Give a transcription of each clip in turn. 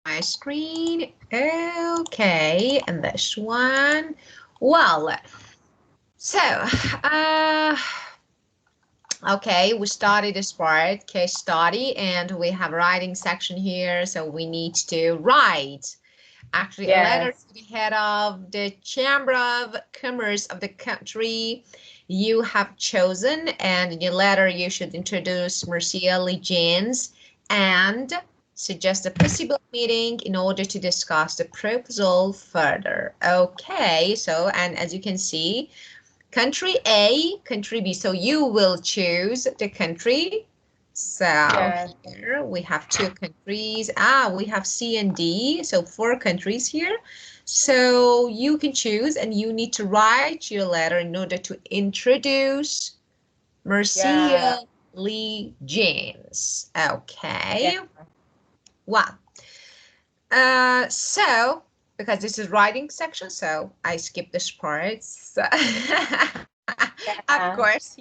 my screen. Okay, and this one. Well, so, okay, we started this part, case study, and we have writing section here, so we need to write actually a letter to the head of the Chamber of Commerce of the country you have chosen, and in your letter you should introduce Marcia Lee James and suggest a possible meeting in order to discuss the proposal further. Okay, so, and as you can see, country A, country B, so you will choose the country. So here we have two countries. We have C and D, so 4 countries here. So you can choose, and you need to write your letter in order to introduce Marcia Lee James. Okay. Wow. So because this is writing section, so I skip this part. So of course,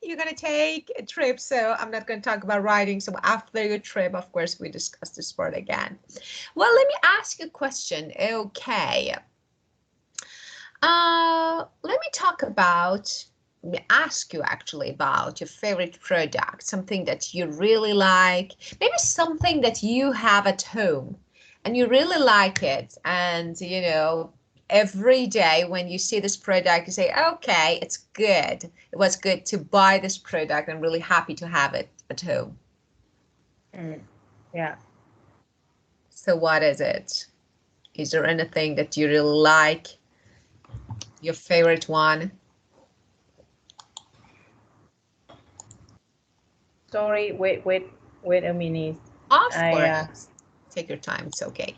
you're gonna take a trip, so I'm not gonna talk about writing. So after your trip, of course, we discuss this part again. Well, let me ask you a question. Okay. Let me ask you actually about your favorite product, something that you really like, maybe something that you have at home and you really like it. And, you know, every day when you see this product, you say, okay, it's good. It was good to buy this product. I'm really happy to have it at home. Yeah. So what is it? Is there anything that you really like? Your favorite one? Sorry, wait a minute. Of course. Take your time. It's okay.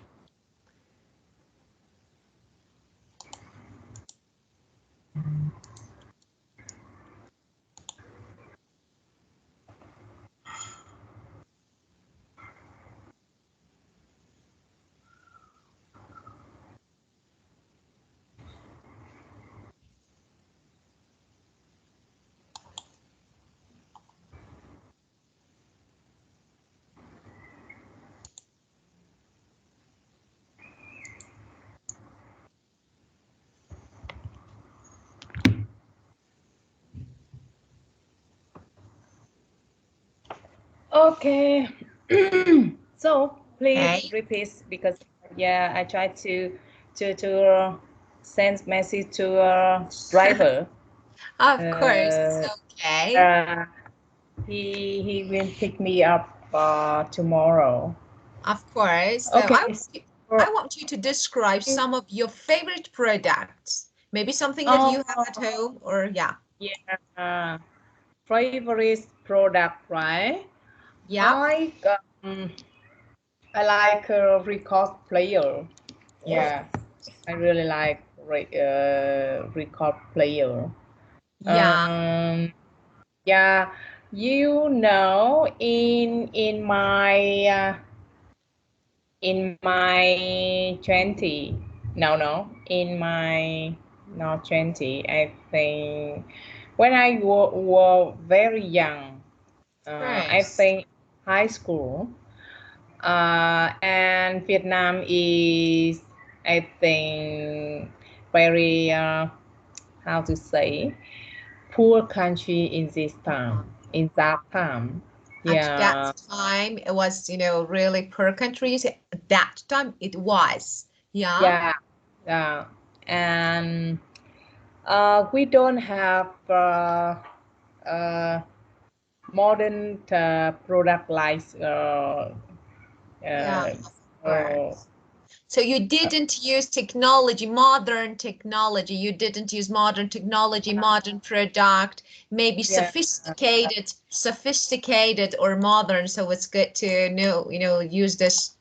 Okay. So please repeat, because I try to send message to driver. Of course, it's okay. He will pick me up tomorrow. Of course. So I want you to describe some of your favorite products. Maybe something that you have at home, or Yeah. Favorite product, right? Yeah. I like a record player. Yeah, I really like record player. Yeah. Yeah, you know, in my 20, no, in my not 20, I think when I were very young, I think high school. And Vietnam is, I think, very how to say, poor country in this time, in that time. At Yeah. that time, it was, you know, really poor countries. At that time, it was. Yeah. Yeah. And we don't have uh, modern product like Yeah, uh, of course. So you didn't use technology, modern technology. You didn't use modern technology, modern product, maybe sophisticated or modern. So it's good to know, you know, use this.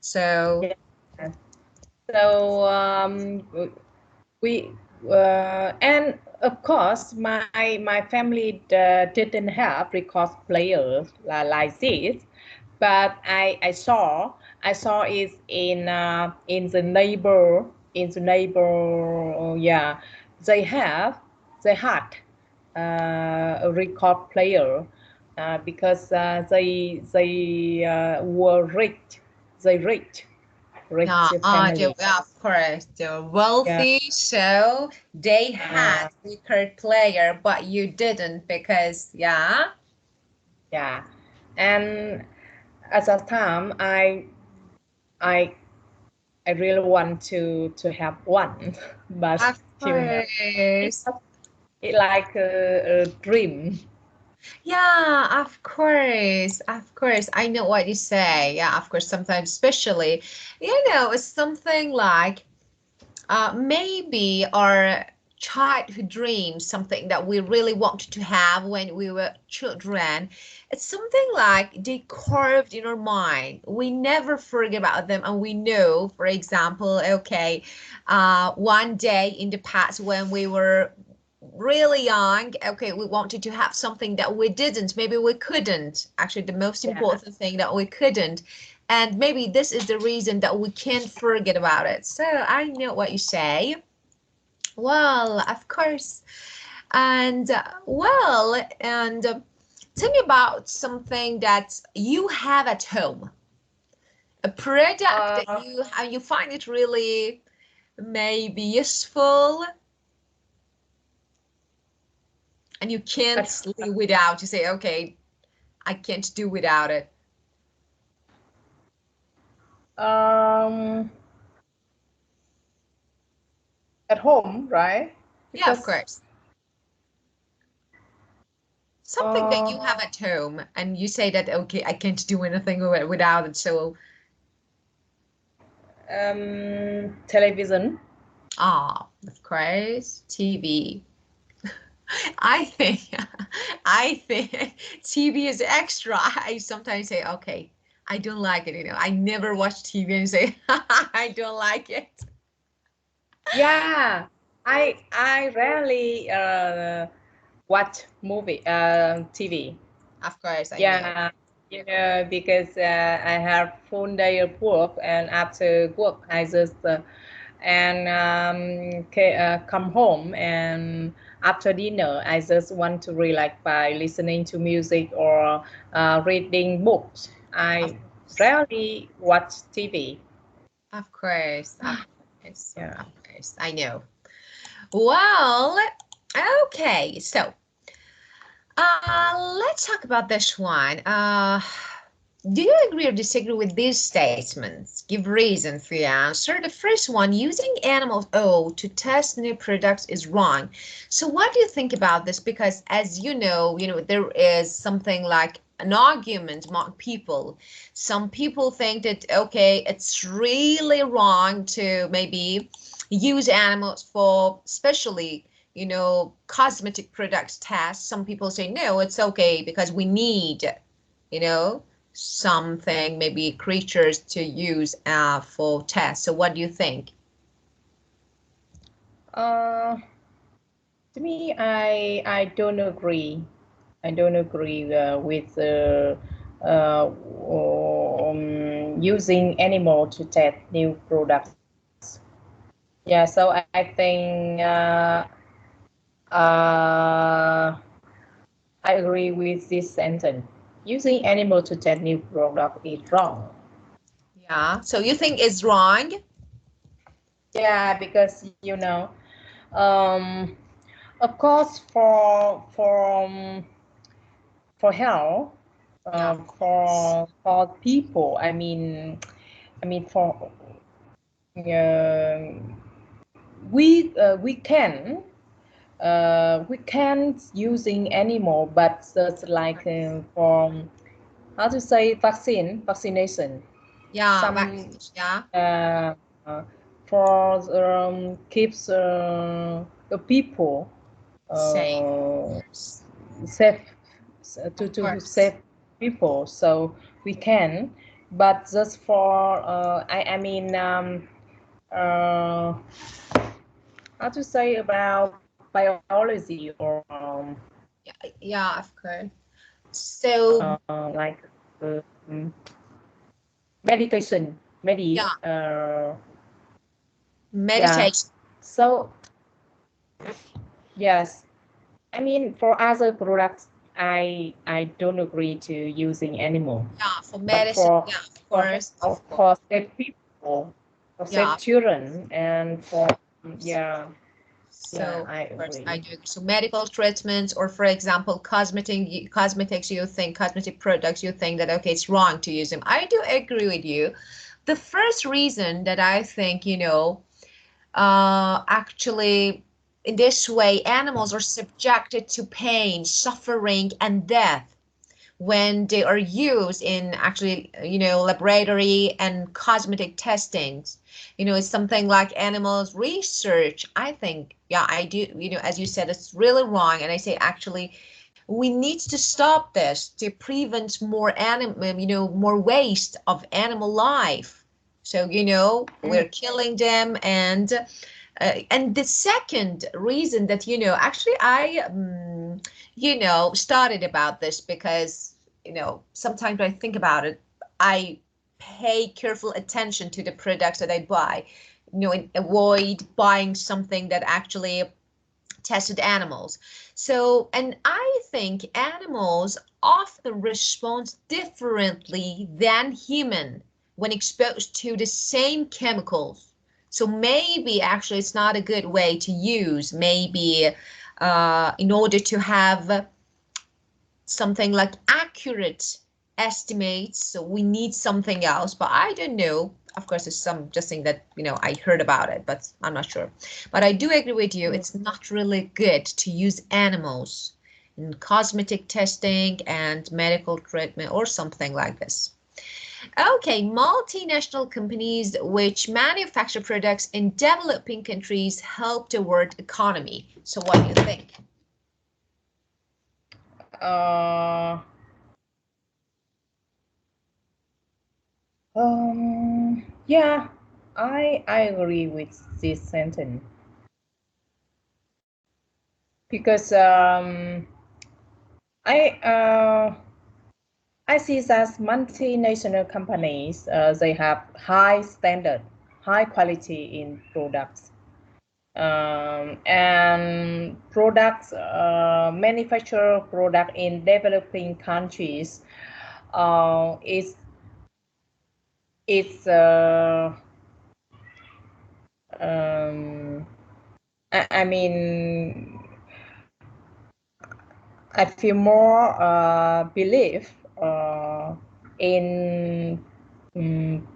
So so we and of course my family didn't have record players like this, but I saw it in the neighbor, yeah, they had a record player because they were rich. they rich family. Of course, they're wealthy, so they had record player, but you didn't because, yeah. And at that time, I really want to have one, but of it's course. like a dream. Yeah, of course. I know what you say. Yeah, of course. Sometimes, especially, it's something like maybe our childhood dreams, something that we really wanted to have when we were children. It's something like they carved in our mind. We never forget about them, and we know, for example, okay, one day in the past when we were really young, okay, we wanted to have something that we didn't, maybe we couldn't. Actually, the most important thing that we couldn't, and maybe this is the reason that we can't forget about it. So I know what you say. Well, of course. And tell me about something that you have at home, a product that you find it really maybe useful and you can't live without. You say, okay, I can't do without it. Um, at home, right? Yeah, of Because course. Something that you have at home and you say that, okay, I can't do anything without it. So, television. of course, TV. I think, I think TV is extra. I sometimes say, okay, I don't like it. I never watch TV and say, I don't like it. Yeah, I rarely watch movie TV. Of course, I know. Yeah, because I have full day of work, and after work I just come home, and after dinner I just want to relax by listening to music or reading books. Of I course, rarely watch TV. of course, of course, Yeah. of course. I know. Well, okay, so let's talk about this one. Do you agree or disagree with these statements? Give reason for your answer. The first one, using animals to test new products is wrong. So what do you think about this? Because as there is something like an argument among people. Some people think that, okay, it's really wrong to maybe use animals for especially cosmetic products tests. Some people say, no, it's okay because we need, you know, something, maybe creatures to use for tests. So what do you think? Uh, to me, I don't agree. I don't agree with using animal to test new products. Yeah, so I think uh, I agree with this sentence. Using animal to test new product is wrong. Yeah. So you think it's wrong? Yeah, because um, of course, for health, Yeah, of course. for people. I mean for uh, we can using animal, but just like for how to say vaccination. Yeah, Some vaccines. Yeah. uh, uh, for keeps the people Safe. uh, safe, Of to course. save people, so we can, but just for uh, how to say about biology or Yeah, yeah, of course. So like um, meditation yeah, yeah, meditation. so yes, I mean for other products, I don't agree to using animal. Yeah, for But medicine. Yeah, of course, of course. for save people, for Yeah, save children, and for yeah, so I of course I agree. do agree. So medical treatments, or for example, cosmetics, you think cosmetic products, you think that okay, it's wrong to use them. I do agree with you. The first reason that I think, actually in this way, animals are subjected to pain, suffering, and death when they are used in actually, laboratory and cosmetic testings. It's something like animals research. I think, yeah, I do, as you said, it's really wrong. And I say, actually, we need to stop this to prevent more waste of animal life. So, we're killing them. And the second reason that, actually I, started about this because, sometimes when I think about it, I pay careful attention to the products that I buy, and avoid buying something that actually tested animals. So, and I think animals often respond differently than human when exposed to the same chemicals. So maybe actually it's not a good way to use, maybe in order to have something like accurate estimates. So we need something else, but I don't know. Of course, it's some just thing that I heard about it, but I'm not sure. But I do agree with you. It's not really good to use animals in cosmetic testing and medical treatment or something like this. Okay, multinational companies which manufacture products in developing countries help the world economy. So what do you think? Uh, yeah, I agree with this sentence because I I see that multinational companies they have high standard, high quality in products, and products manufacture product in developing countries. Is it's um, I mean I feel more belief in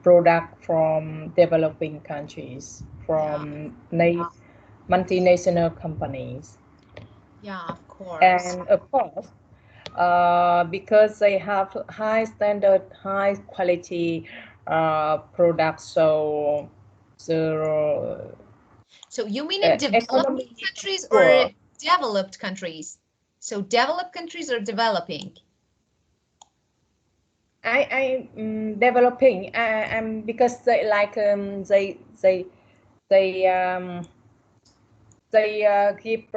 product from developing countries, Yeah, from multinational companies. yeah, of course. And of course, because they have high standard, high quality products, so the So you mean in developing economy is countries or poor. developed countries? So developed countries are developing. Developing because they like they give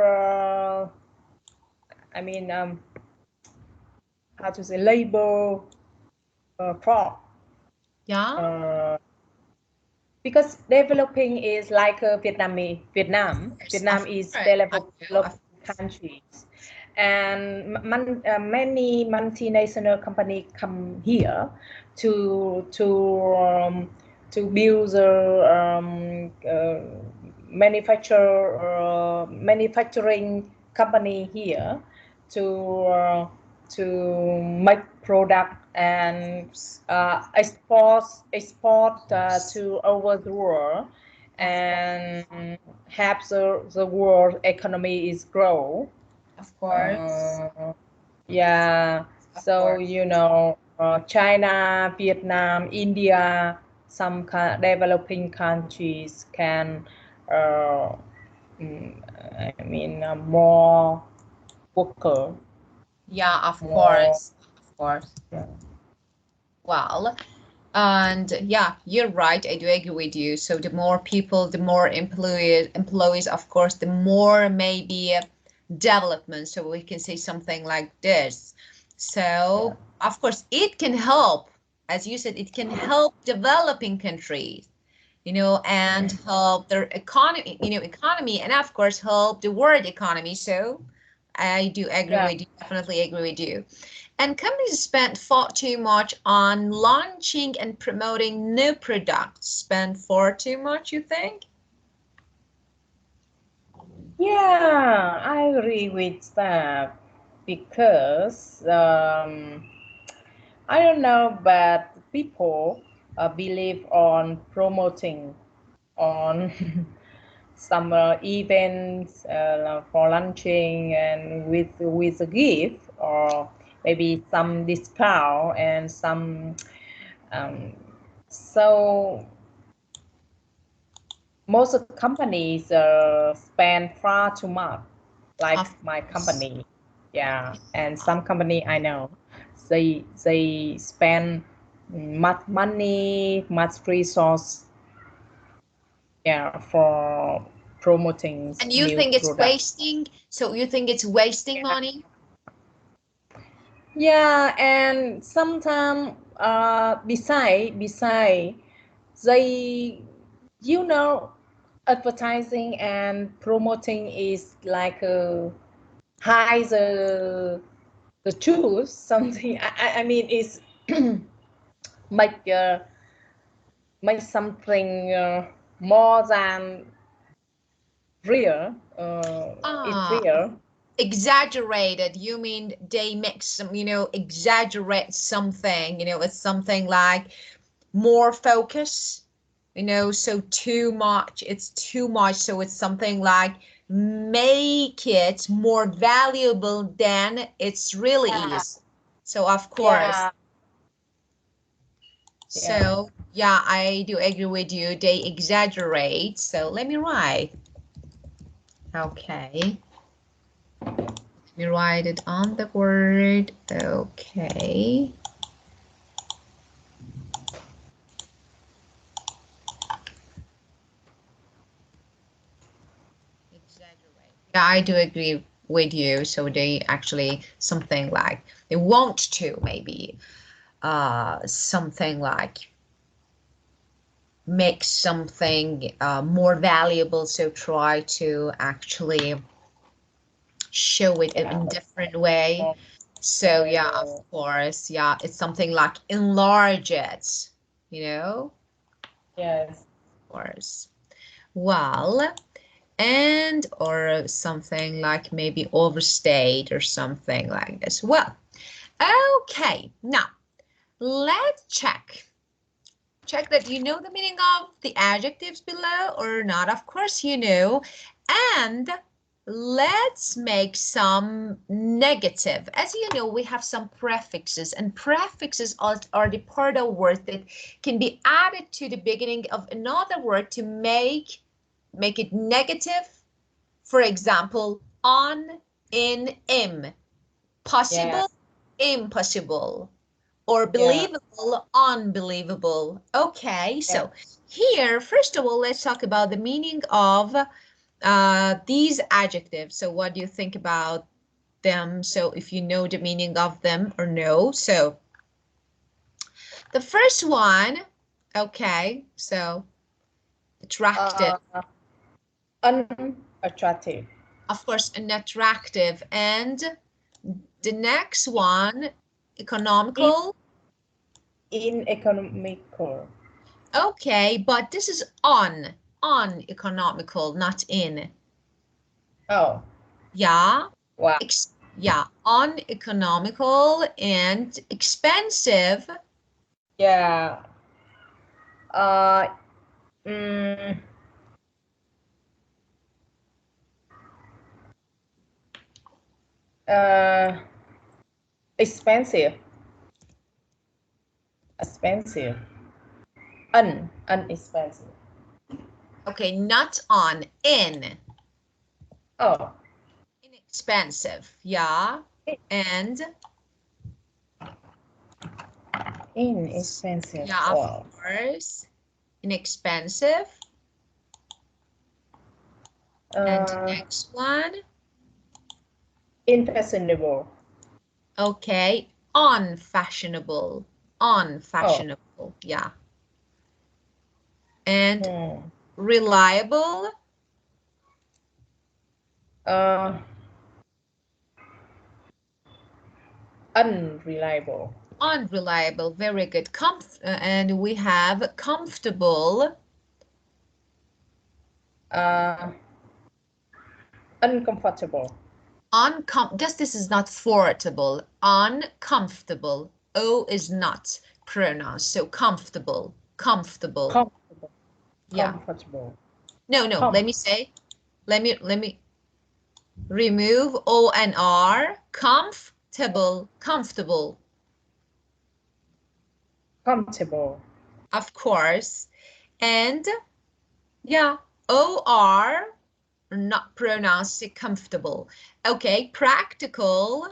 I mean how to say label crop Yeah, uh, because developing is like of Vietnam is course. I developed know. Of countries, and many multinational companies come here to build the manufacturing company here to uh, to make product and export to over the world of course. and help the world economy is grow. Of course. uh, yeah, Of so course. China, Vietnam, India, some developing countries can uh, I mean more worker, Yeah, of more course. Of course. yeah. Well, and yeah, you're right. I do agree with you. So the more people, the more employees, of course, the more maybe development. So we can say something like this. Yeah. So of course, it can help, as you said, it can help developing countries, and help their economy, and of course help the world economy. So I do agree with you, definitely agree with you. And companies spend far too much on launching and promoting new products. Spend far too much, you think? Yeah, I agree with that because I don't know, but people believe on promoting on some events for launching and with a gift or maybe some discount and some so most of the companies spend far too much, like my company. Yeah, and some company I know, they spend much money, much resource, yeah, for promoting And you new think it's product. wasting? So you think it's wasting money? Yeah, and sometimes beside they, you know, advertising and promoting is like high the truth something. I mean it's make make something more than real. It's real. Exaggerated. You mean they make some, exaggerate something, it's something like more focus, so too much, it's too much. So it's something like make it more valuable than it's really is. So of course. Yeah. So yeah, I do agree with you. They exaggerate. So let me write. Okay. Let me write it on the board. Okay. Exaggerate. Yeah, I do agree with you. So they actually something like they want to maybe something like make something more valuable. So try to actually show it in a different way. So yeah, of course, yeah, it's something like enlarge it, Yes. of course. Well, and or something like maybe overstate or something like this. Well, okay, now let's check that you know the meaning of the adjectives below or not. Of course you know. And let's make some negative. As you know, we have some prefixes, and prefixes are the part of words that can be added to the beginning of another word to make it negative. For example, on, in, im. Possible, impossible. Or believable, unbelievable. Okay, so here, first of all, let's talk about the meaning of these adjectives. So what do you think about them? So if you know the meaning of them or no. So the first one, okay, so attractive. Unattractive. Of course, unattractive. And the next one, economical. Ineconomical. Okay, but this is economical, not in. Oh. Yeah. Wow. Yeah, uneconomical and expensive. Yeah. Uh, mm, uh, expensive. Expensive. Unexpensive. Okay, not on, in. Oh. Inexpensive. Yeah. And Inexpensive. yeah, of Wow. course. Inexpensive. And the next one. Unfashionable. Okay, unfashionable. Unfashionable. Yeah. And reliable. Uh, Unreliable. Unreliable. Very good. And we have comfortable. Uncomfortable. Just this is not fortable. Uncomfortable. O is not pronounced. So comfortable. Comfortable. Comfortable. Yeah. Comfortable. No. Let me remove O and R. Comfortable. Comfortable. Comfortable. Of course. And yeah, O-R, not pronounced comfortable. Okay, practical.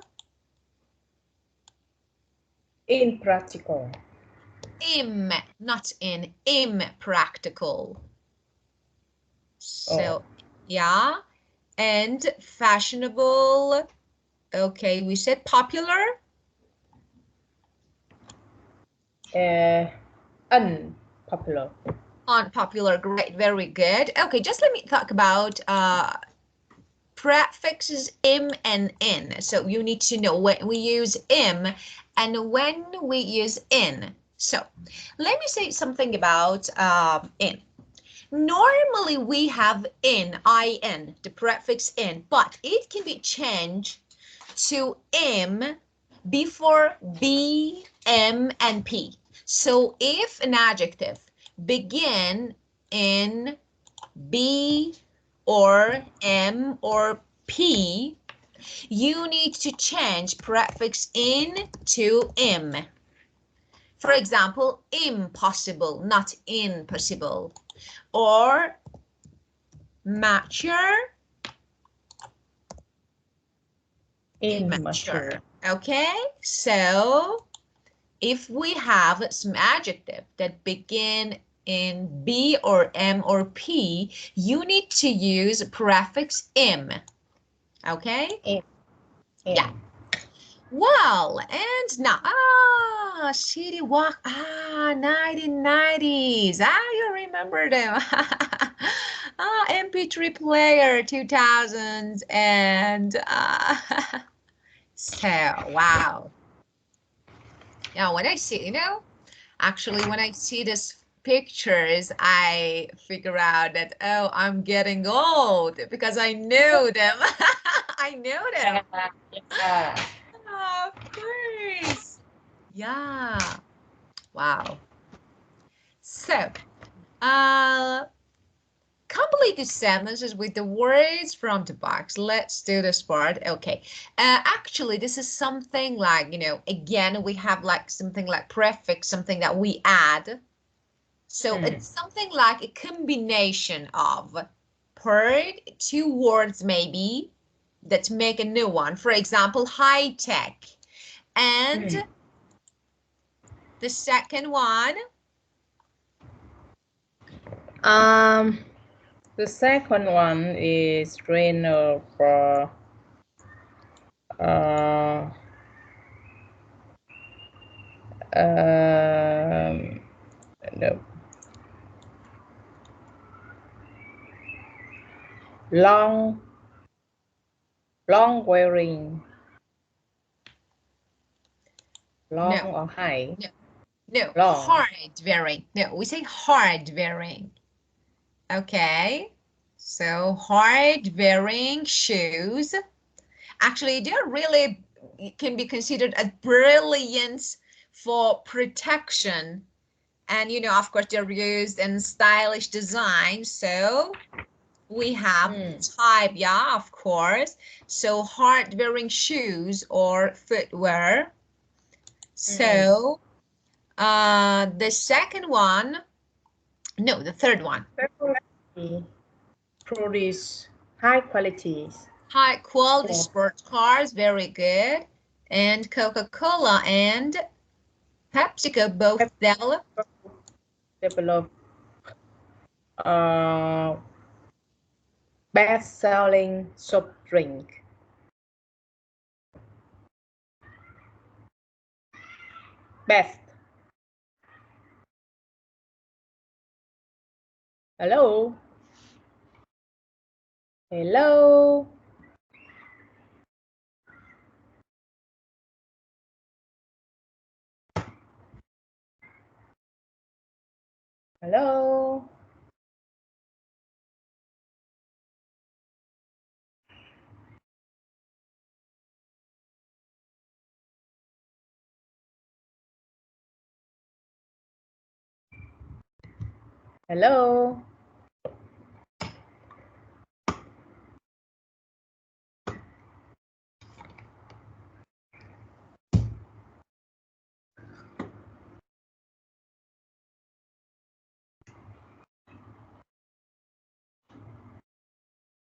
Impractical. Not in, impractical. So, yeah. And fashionable. Okay, we said popular. Unpopular. Unpopular, great, very good. Okay, just let me talk about prefixes im and in. So you need to know when we use im and when we use in. So let me say something about in. Normally we have in, the prefix in, but it can be changed to im before b, m, and p. So if an adjective begin in b or m or p, you need to change prefix in to im. For example, impossible, not impossible. Or mature, immature. Okay, so if we have some adjective that begin in B or M or P, you need to use prefix im. Okay? Im. Yeah. Well, and now, City Walk, 1990s. You remember them. MP3 player, 2000s, and so, wow. Yeah, when I see, actually, when I see these pictures, I figure out that, oh, I'm getting old because I knew them. I knew them. Yeah. Oh, of course. Yeah. Wow. So, complete the sentences with the words from the box. Let's do this part. Okay. Actually, this is something like, again, we have like something like prefix, something that we add. So it's something like a combination of two words maybe that make a new one. For example, high tech. And the second one. The second one is trainer for no. Long wearing. Long No. or high? No. Long. Hard wearing. No, we say hard wearing. Okay. So hard wearing shoes. Actually, they're really can be considered as brilliant for protection. And, of course, they're used in stylish design. So we have type, yeah, of course. So hard wearing shoes or footwear. So the second one, no, the third one. Produce high qualities. High quality sports cars, very good. And Coca-Cola and PepsiCo both develop best-selling soft drink. Best. Hello. Hello. Hello. Hello.